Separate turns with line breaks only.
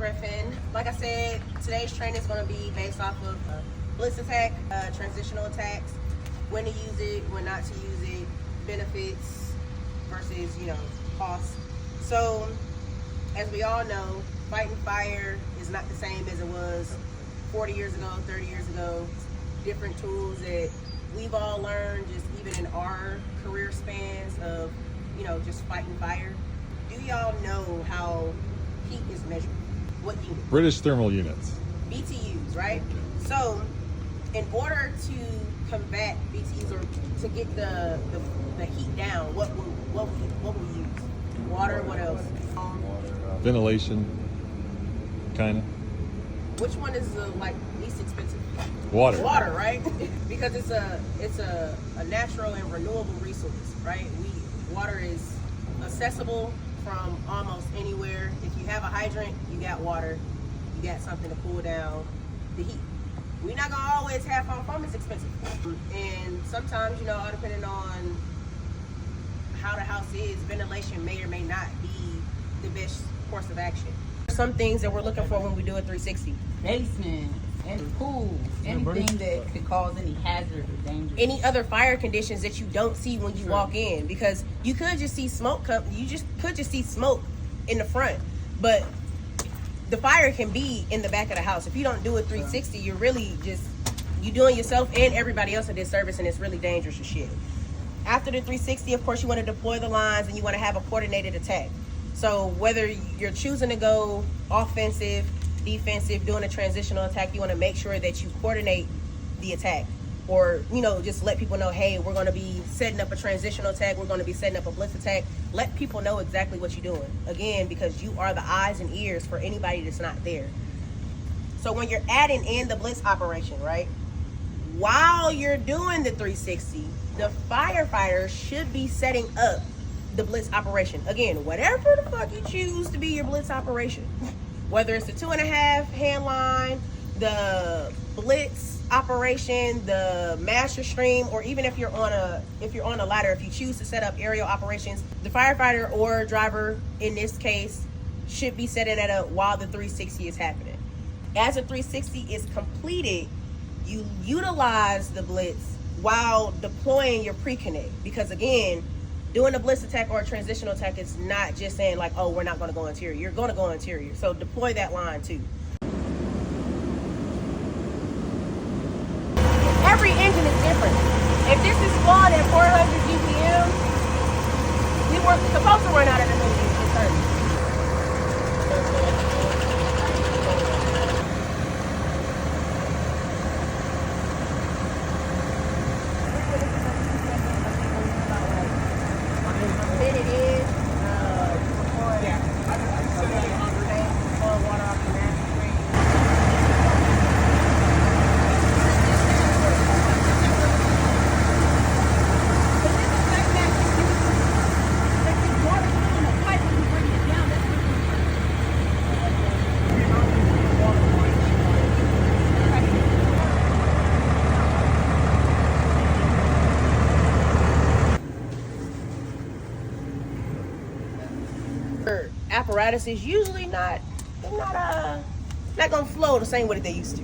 Griffin. Like I said, today's training is going to be based off of blitz attack, transitional attacks, when to use it, when not to use it, benefits versus, costs. So, as we all know, fighting fire is not the same as it was 40 years ago, 30 years ago. Different tools that we've all learned just even in our career spans of, just fighting fire. Do y'all know how heat is measured? What unit?
British thermal units.
BTUs, right? So, in order to combat BTUs or to get the heat down, what will we use? Water. What else?
Ventilation, kind of.
Which one is least expensive?
Water.
Water, right? Because it's a natural and renewable resource, right? Water is accessible from almost anywhere. If you have a hydrant, you got water. You got something to cool down the heat. We're not gonna always have our phone. It's expensive, and sometimes, depending on how the house is, ventilation may or may not be the best course of action. Some things that we're looking for when we do a 360.
Basement and pools, anything that could cause any hazard or danger.
Any other fire conditions that you don't see when you walk in, because you could just see smoke could just see smoke in the front, but the fire can be in the back of the house. If you don't do a 360, you're really you doing yourself and everybody else a disservice, and it's really dangerous as shit. After the 360, of course, you want to deploy the lines and you want to have a coordinated attack. So whether you're choosing to go offensive, defensive, doing a transitional attack, you want to make sure that you coordinate the attack, or just let people know, hey, we're going to be setting up a transitional attack, we're going to be setting up a blitz attack. Let people know exactly what you're doing, again, because you are the eyes and ears for anybody that's not there. So when you're adding in the blitz operation, right, while you're doing the 360, the firefighters should be setting up the blitz operation. Again, whatever the fuck you choose to be your blitz operation, whether it's the 2.5 hand line, the blitz operation, the master stream, or even if you're on a ladder, if you choose to set up aerial operations, the firefighter or driver in this case should be setting that up while the 360 is happening. As the 360 is completed, you utilize the blitz while deploying your pre-connect, because again, doing a blitz attack or a transitional attack is not just saying oh, we're not going to go interior. You're going to go interior. So deploy that line too. Every engine is different. If this is flawed at 400 GPM, we were supposed to run out of the engine at 30. Apparatus is usually not gonna flow the same way that they used to.